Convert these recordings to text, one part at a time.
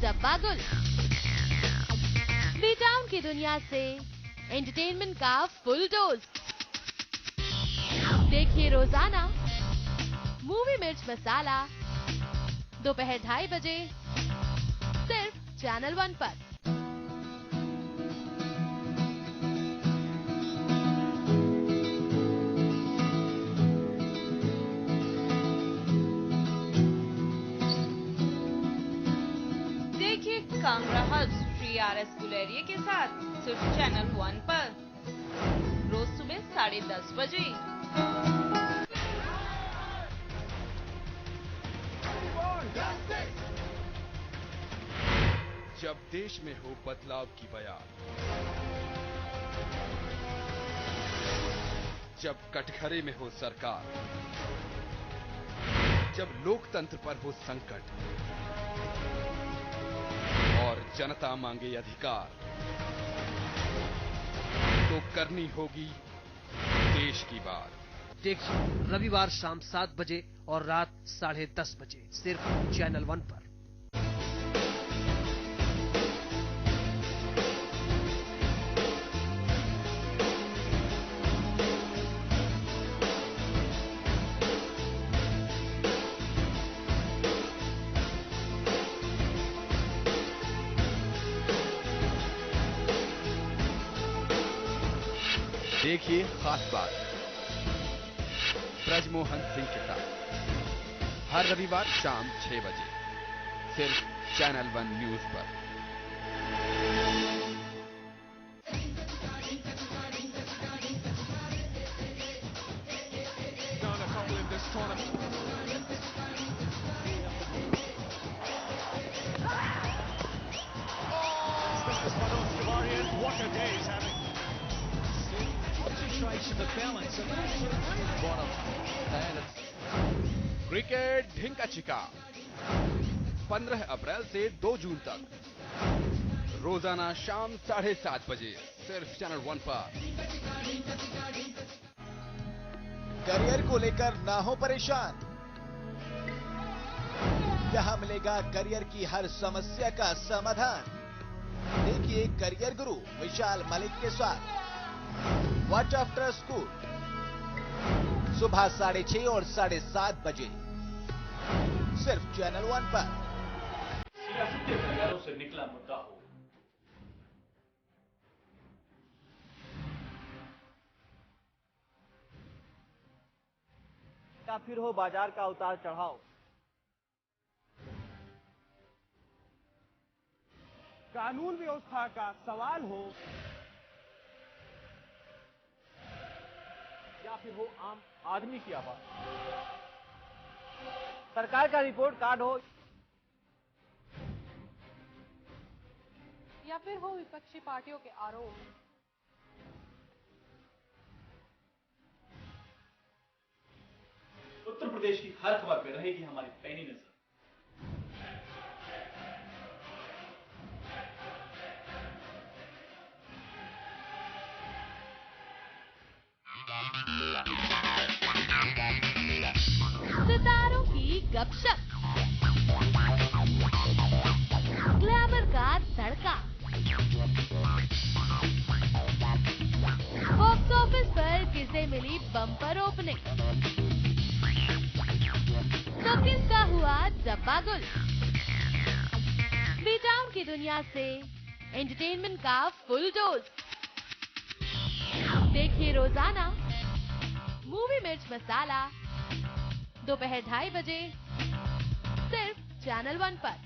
डब्बा गुल। B town की दुनिया से एंटरटेनमेंट का फुल डोज। देखिए रोजाना मूवी मिर्च मसाला दोपहर 2:30 बजे सिर्फ चैनल 1 पर। देखिए कांगड़ा हब श्री RS गुलेरिया के साथ सिर्फ चैनल 1 पर रोज सुबह 10:30 बजे। जब देश में हो बदलाव की बयार, जब कटघरे में हो सरकार, जब लोकतंत्र पर हो संकट और जनता मांगे अधिकार, तो करनी होगी देश की बात। देखिए रविवार शाम 7 बजे और रात 10:30 बजे सिर्फ चैनल 1 पर। देखिए खास बात ब्रजमोहन सिंह के साथ हर रविवार शाम 6 बजे सिर्फ चैनल 1 न्यूज पर। क्रिकेट ढिंका चिका 15 अप्रैल से 2 जून तक रोजाना शाम 7:30 बजे सिर्फ चैनल 1 पर। करियर को लेकर ना हो परेशान, यहां मिलेगा करियर की हर समस्या का समाधान। देखिए करियर गुरु विशाल मलिक के साथ वॉच आफ्टर स्कूल सुबह 6:30 और 7:30 बजे सिर्फ चैनल 1 पर। सियासत के गलियारों से निकला मुद्दा हो, या फिर हो बाजार का उतार चढ़ाव, कानून व्यवस्था का सवाल हो, या फिर हो आम आदमी की आवाज, सरकार का रिपोर्ट कार्ड हो, या फिर हो विपक्षी पार्टियों के आरोप, उत्तर प्रदेश की हर खबर पे रहेगी हमारी पैनी नजर। सितारों की गपशप, ग्लैमर का तड़का, बॉक्स ऑफिस पर किसे मिली बम्पर ओपनिंग, तो किसका हुआ डब्बा गुल। बी टाउन की दुनिया से एंटरटेनमेंट का फुल डोज। देखिए रोजाना मूवी मिर्च मसाला दोपहर 2:30 बजे सिर्फ चैनल 1 पर।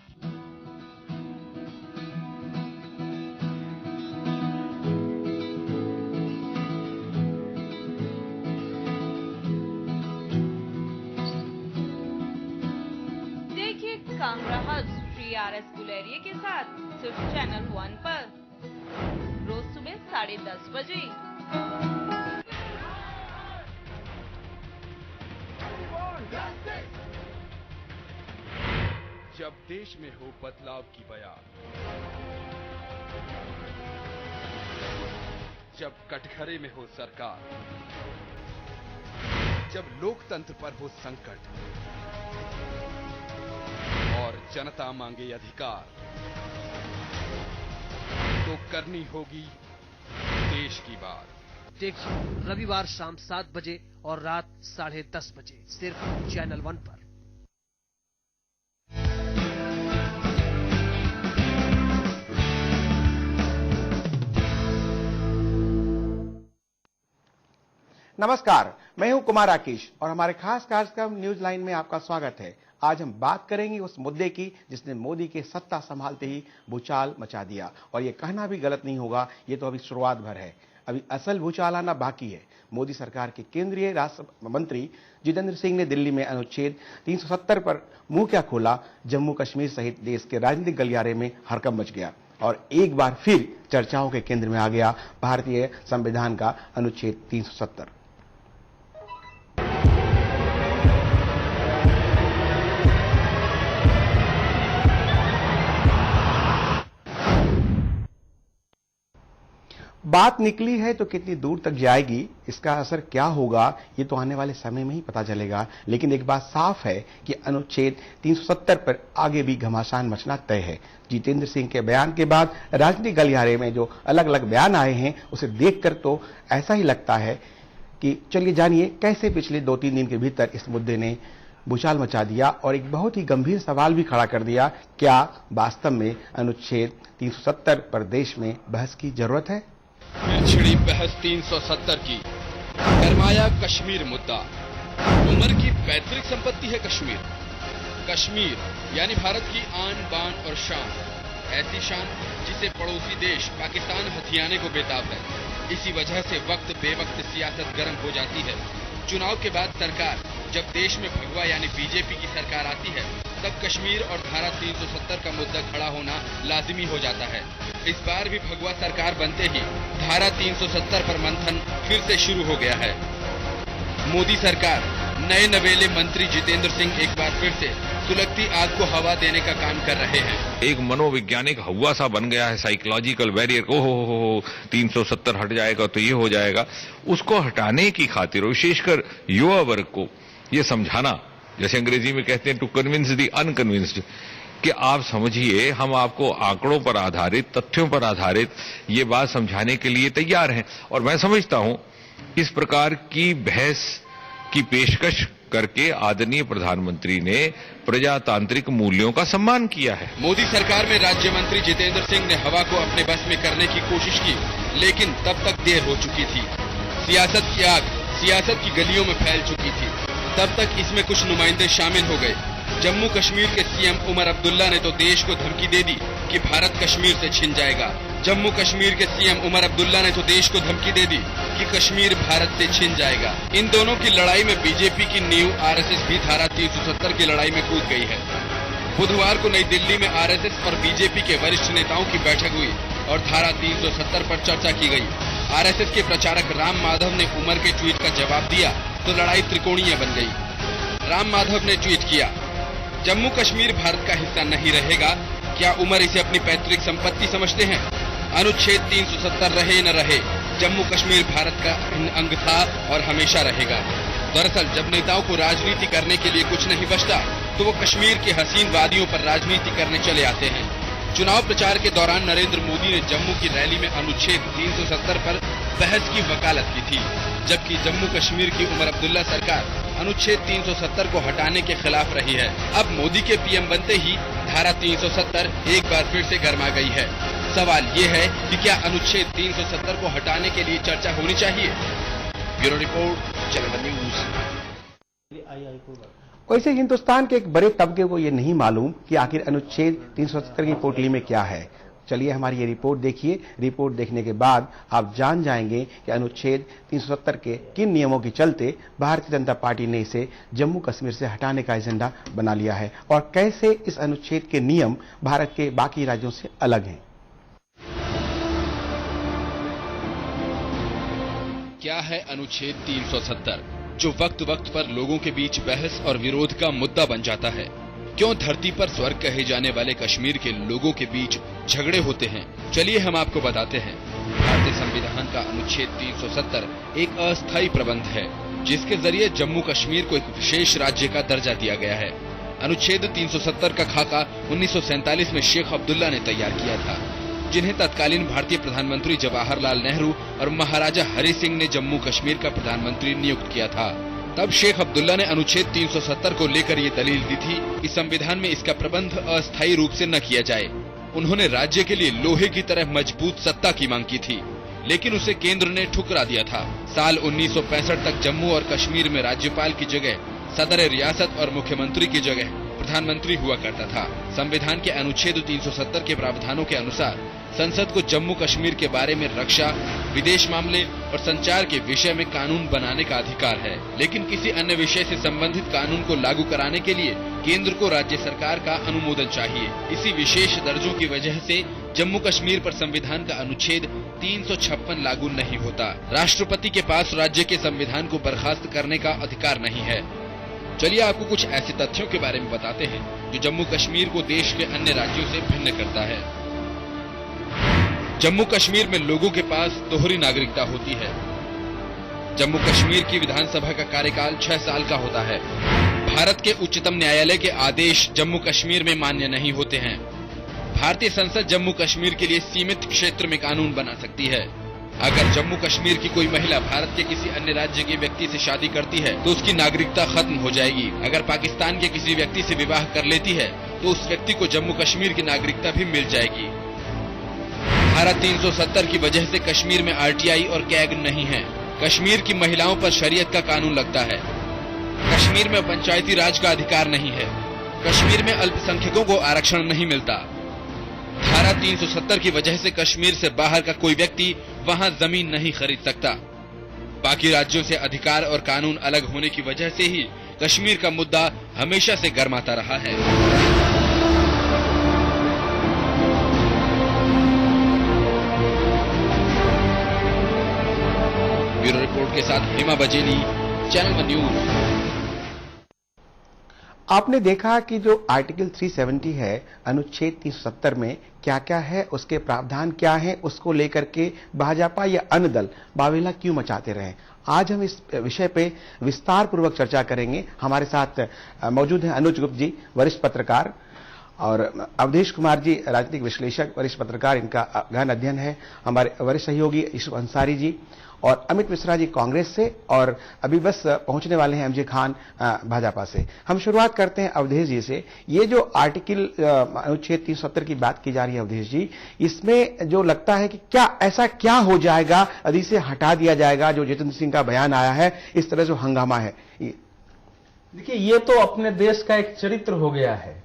देखिए कांगड़ा हब श्री RS गुलेरिया के साथ सिर्फ चैनल 1 पर रोज सुबह 10:30 बजे। जब देश में हो बदलाव की बयार, जब कटघरे में हो सरकार, जब लोकतंत्र पर हो संकट और जनता मांगे अधिकार, तो करनी होगी देश की बात। देखिए रविवार शाम 7 बजे और रात 10:30 बजे सिर्फ चैनल 1 पर। नमस्कार, मैं हूं कुमार आकीश और हमारे खास कार्यक्रम न्यूज लाइन में आपका स्वागत है। आज हम बात करेंगे उस मुद्दे की जिसने मोदी के सत्ता संभालते ही भूचाल मचा दिया। और ये कहना भी गलत नहीं होगा, ये तो अभी शुरुआत भर है, अभी असल भूचाल आना बाकी है। मोदी सरकार के केंद्रीय राष्ट्र मंत्री जितेंद्र सिंह ने दिल्ली में अनुच्छेद 370 पर मुंह क्या खोला। जम्मू कश्मीर सहित देश के राजनीतिक गलियारे में हड़कंप मच गया और एक बार फिर चर्चाओं के केंद्र में आ गया भारतीय संविधान का अनुच्छेद 370। बात निकली है तो कितनी दूर तक जाएगी, इसका असर क्या होगा, ये तो आने वाले समय में ही पता चलेगा। लेकिन एक बात साफ है कि अनुच्छेद 370 पर आगे भी घमासान मचना तय है। जितेंद्र सिंह के बयान के बाद राजनीतिक गलियारे में जो अलग अलग बयान आए हैं, उसे देखकर तो ऐसा ही लगता है कि चलिए जानिए कैसे पिछले 2-3 दिन के भीतर इस मुद्दे ने भूचाल मचा दिया और एक बहुत ही गंभीर सवाल भी खड़ा कर दिया। क्या वास्तव में अनुच्छेद 370 पर देश में बहस की जरूरत है? फिर छिड़ी बहस 370 की। गरमाया कश्मीर मुद्दा। उमर की पैतृक संपत्ति है कश्मीर। कश्मीर यानी भारत की आन बान और शान, ऐसी शान जिसे पड़ोसी देश पाकिस्तान हथियाने को बेताब है। इसी वजह से वक्त बेवक्त सियासत गर्म हो जाती है। चुनाव के बाद सरकार जब देश में भगवा यानी बीजेपी की सरकार आती है, तब कश्मीर और धारा 370 का मुद्दा खड़ा होना लाजिमी हो जाता है। इस बार भी भगवा सरकार बनते ही धारा 370 पर मंथन फिर से शुरू हो गया है। मोदी सरकार नए नवेले मंत्री जितेंद्र सिंह एक बार फिर से सुलगती आग को हवा देने का काम कर रहे हैं। एक मनोवैज्ञानिक हवा सा बन गया है, साइकोलॉजिकल बैरियर को हो 370 हट जाएगा तो ये हो जाएगा। उसको हटाने की खातिर विशेषकर युवा वर्ग को ये समझाना, जैसे अंग्रेजी में कहते हैं टू कन्विंस द अनकन्विंस्ड, कि आप समझिए हम आपको आंकड़ों पर आधारित, तथ्यों पर आधारित ये बात समझाने के लिए तैयार हैं। और मैं समझता हूं इस प्रकार की बहस की पेशकश करके आदरणीय प्रधानमंत्री ने प्रजातांत्रिक मूल्यों का सम्मान किया है। मोदी सरकार में राज्य मंत्री जितेंद्र सिंह ने हवा को अपने बस में करने की कोशिश की, लेकिन तब तक देर हो चुकी थी। सियासत की आग सियासत की गलियों में फैल चुकी थी। तब तक इसमें कुछ नुमाइंदे शामिल हो गए। जम्मू कश्मीर के सीएम उमर अब्दुल्ला ने तो देश को धमकी दे दी कि भारत कश्मीर से छिन जाएगा। जम्मू कश्मीर के सीएम उमर अब्दुल्ला ने तो देश को धमकी दे दी कि कश्मीर भारत से छिन जाएगा। इन दोनों की लड़ाई में बीजेपी की नींव आरएसएस भी धारा 370 की लड़ाई में कूद गई है। बुधवार को नई दिल्ली में आरएसएस और बीजेपी के वरिष्ठ नेताओं की बैठक हुई और धारा 370 पर चर्चा की गई। आरएसएस के प्रचारक राम माधव ने उमर के ट्वीट का जवाब दिया तो लड़ाई त्रिकोणीय बन गई। राम माधव ने ट्वीट किया, जम्मू कश्मीर भारत का हिस्सा नहीं रहेगा। क्या उमर इसे अपनी पैतृक संपत्ति समझते हैं? अनुच्छेद 370 रहे न रहे, जम्मू कश्मीर भारत का अंग था और हमेशा रहेगा। दरअसल जब नेताओं को राजनीति करने के लिए कुछ नहीं बचता तो वो कश्मीर के हसीन वादियों पर राजनीति करने चले आते हैं। चुनाव प्रचार के दौरान नरेंद्र मोदी ने जम्मू की रैली में अनुच्छेद 370 पर बहस की वकालत की थी, जबकि जम्मू कश्मीर की उमर अब्दुल्ला सरकार अनुच्छेद 370 को हटाने के खिलाफ रही है। अब मोदी के पीएम बनते ही धारा 370 एक बार फिर से गर्मा गई है। सवाल ये है कि क्या अनुच्छेद 370 को हटाने के लिए चर्चा होनी चाहिए? Bureau report, channel news. वैसे हिंदुस्तान के एक बड़े तबके को यह नहीं मालूम कि आखिर अनुच्छेद 370 की पोटली में क्या है। चलिए हमारी ये रिपोर्ट देखिए। रिपोर्ट देखने के बाद आप जान जाएंगे कि अनुच्छेद 370 के किन नियमों के चलते भारतीय जनता पार्टी ने इसे जम्मू कश्मीर से हटाने का एजेंडा बना लिया है और कैसे इस अनुच्छेद के नियम भारत के बाकी राज्यों से अलग हैं। क्या है अनुच्छेद 370 जो वक्त वक्त पर लोगों के बीच बहस और विरोध का मुद्दा बन जाता है? क्यों धरती पर स्वर्ग कहे जाने वाले कश्मीर के लोगों के बीच झगड़े होते हैं? चलिए हम आपको बताते हैं। भारतीय संविधान का अनुच्छेद 370 एक अस्थायी प्रबंध है जिसके जरिए जम्मू कश्मीर को एक विशेष राज्य का दर्जा दिया गया है। अनुच्छेद 370 का खाका 1947 में शेख अब्दुल्ला ने तैयार किया था। जिन्हें तत्कालीन भारतीय प्रधानमंत्री जवाहरलाल नेहरू और महाराजा हरि सिंह ने जम्मू कश्मीर का प्रधानमंत्री नियुक्त किया था। तब शेख अब्दुल्ला ने अनुच्छेद 370 को लेकर ये दलील दी थी कि संविधान में इसका प्रबंध अस्थायी रूप से न किया जाए। उन्होंने राज्य के लिए लोहे की तरह मजबूत सत्ता की मांग की थी, लेकिन उसे केंद्र ने ठुकरा दिया था। साल 1965 तक जम्मू और कश्मीर में राज्यपाल की जगह सदर रियासत और मुख्यमंत्री की जगह प्रधानमंत्री हुआ करता था। संविधान के अनुच्छेद 370 के प्रावधानों के अनुसार संसद को जम्मू कश्मीर के बारे में रक्षा, विदेश मामले और संचार के विषय में कानून बनाने का अधिकार है, लेकिन किसी अन्य विषय से संबंधित कानून को लागू कराने के लिए केंद्र को राज्य सरकार का अनुमोदन चाहिए। इसी विशेष दर्जों की वजह से जम्मू कश्मीर पर संविधान का अनुच्छेद 356 लागू नहीं होता। राष्ट्रपति के पास राज्य के संविधान को बर्खास्त करने का अधिकार नहीं है। चलिए आपको कुछ ऐसे तथ्यों के बारे में बताते हैं जो जम्मू कश्मीर को देश के अन्य राज्यों से भिन्न करता है। जम्मू कश्मीर में लोगों के पास दोहरी नागरिकता होती है। जम्मू कश्मीर की विधानसभा का कार्यकाल 6 साल का होता है। भारत के उच्चतम न्यायालय के आदेश जम्मू कश्मीर में मान्य नहीं होते हैं। भारतीय संसद जम्मू कश्मीर के लिए सीमित क्षेत्र में कानून बना सकती है। अगर जम्मू कश्मीर की कोई महिला भारत के किसी अन्य राज्य के व्यक्ति से शादी करती है तो उसकी नागरिकता खत्म हो जाएगी। अगर पाकिस्तान के किसी व्यक्ति से विवाह कर लेती है तो उस व्यक्ति को जम्मू कश्मीर की नागरिकता भी मिल जाएगी। धारा 370 की वजह से कश्मीर में आरटीआई और कैग नहीं है। कश्मीर की महिलाओं पर शरीयत का कानून लगता है। कश्मीर में पंचायती राज का अधिकार नहीं है। कश्मीर में अल्पसंख्यकों को आरक्षण नहीं मिलता। धारा 370 की वजह से कश्मीर से बाहर का कोई व्यक्ति वहां जमीन नहीं खरीद सकता। बाकी राज्यों से अधिकार और कानून अलग होने की वजह से ही कश्मीर का मुद्दा हमेशा से गर्माता रहा है। ब्यूरो रिपोर्ट के साथ हेमा बजेली, चैनल 1 न्यूज। आपने देखा कि जो आर्टिकल 370 है, अनुच्छेद 370 में क्या क्या है, उसके प्रावधान क्या है, उसको लेकर के भाजपा या अन्य दल बावेला क्यों मचाते रहे। आज हम इस विषय पे विस्तार पूर्वक चर्चा करेंगे। हमारे साथ मौजूद हैं अनुज गुप्ता जी, वरिष्ठ पत्रकार, और अवधेश कुमार जी, राजनीतिक विश्लेषक, वरिष्ठ पत्रकार, इनका गहन अध्ययन है। हमारे वरिष्ठ सहयोगी यूसुफ अंसारी जी और अमित मिश्रा जी कांग्रेस से, और अभी बस पहुंचने वाले हैं एमजे खान भाजपा से। हम शुरुआत करते हैं अवधेश जी से। ये जो आर्टिकल अनुच्छेद 370 की बात की जा रही है अवधेश जी, इसमें जो लगता है कि क्या ऐसा क्या हो जाएगा यदि इसे हटा दिया जाएगा, जो जितेंद्र सिंह का बयान आया है, इस तरह जो हंगामा है। देखिए, ये तो अपने देश का एक चरित्र हो गया है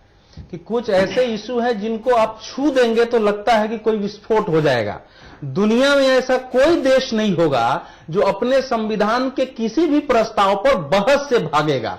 कि कुछ ऐसे इशू है जिनको आप छू देंगे तो लगता है कि कोई विस्फोट हो जाएगा। दुनिया में ऐसा कोई देश नहीं होगा जो अपने संविधान के किसी भी प्रस्ताव पर बहस से भागेगा।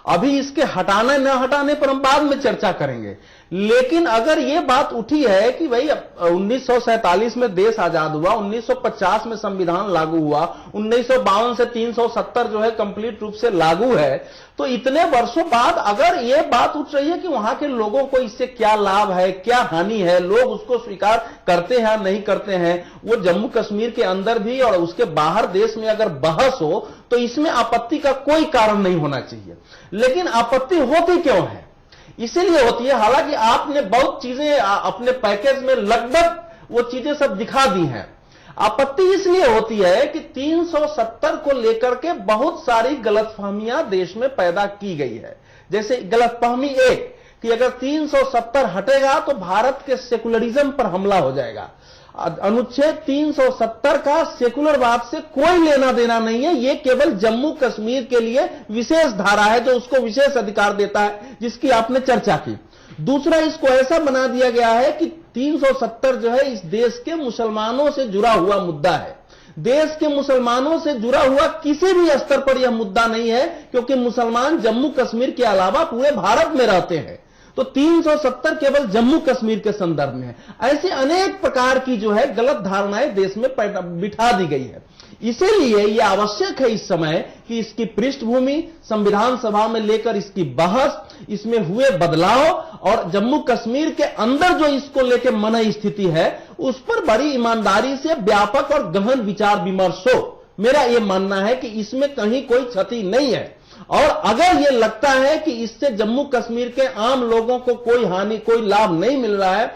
अभी इसके हटाने न हटाने पर हम बाद में चर्चा करेंगे, लेकिन अगर यह बात उठी है कि भाई 1947 में देश आजाद हुआ, 1950 में संविधान लागू हुआ, 1952 से 370 जो है कंप्लीट रूप से लागू है, तो इतने वर्षों बाद अगर यह बात उठ रही है कि वहां के लोगों को इससे क्या लाभ है, क्या हानि है, लोग उसको स्वीकार करते हैं नहीं करते हैं, वो जम्मू कश्मीर के अंदर भी और उसके बाहर देश में अगर बहस हो तो इसमें आपत्ति का कोई कारण नहीं होना चाहिए। लेकिन आपत्ति होती क्यों है? इसीलिए होती है, हालांकि आपने बहुत चीजें अपने पैकेज में लगभग वो चीजें सब दिखा दी हैं। आपत्ति इसलिए होती है कि 370 को लेकर के बहुत सारी गलतफहमियां देश में पैदा की गई है। जैसे गलतफहमी एक कि अगर 370 हटेगा तो भारत के सेकुलरिज्म पर हमला हो जाएगा। अनुच्छेद 370 का सेकुलरवाद से कोई लेना देना नहीं है, यह केवल जम्मू कश्मीर के लिए विशेष धारा है जो उसको विशेष अधिकार देता है, जिसकी आपने चर्चा की। दूसरा, इसको ऐसा बना दिया गया है कि 370 जो है इस देश के मुसलमानों से जुड़ा हुआ मुद्दा है। देश के मुसलमानों से जुड़ा हुआ किसी भी स्तर पर यह मुद्दा नहीं है, क्योंकि मुसलमान जम्मू कश्मीर के अलावा पूरे भारत में रहते हैं। तो 370 केवल जम्मू कश्मीर के संदर्भ में है। ऐसे अनेक प्रकार की जो है गलत धारणाएं देश में बिठा दी गई है। इसीलिए यह आवश्यक है इस समय कि इसकी पृष्ठभूमि, संविधान सभा में लेकर इसकी बहस, इसमें हुए बदलाव और जम्मू कश्मीर के अंदर जो इसको लेकर मन स्थिति है, उस पर बड़ी ईमानदारी से व्यापक और गहन विचार विमर्श हो। मेरा यह मानना है कि इसमें कहीं कोई क्षति नहीं है। और अगर यह लगता है कि इससे जम्मू कश्मीर के आम लोगों को कोई हानि, कोई लाभ नहीं मिल रहा है,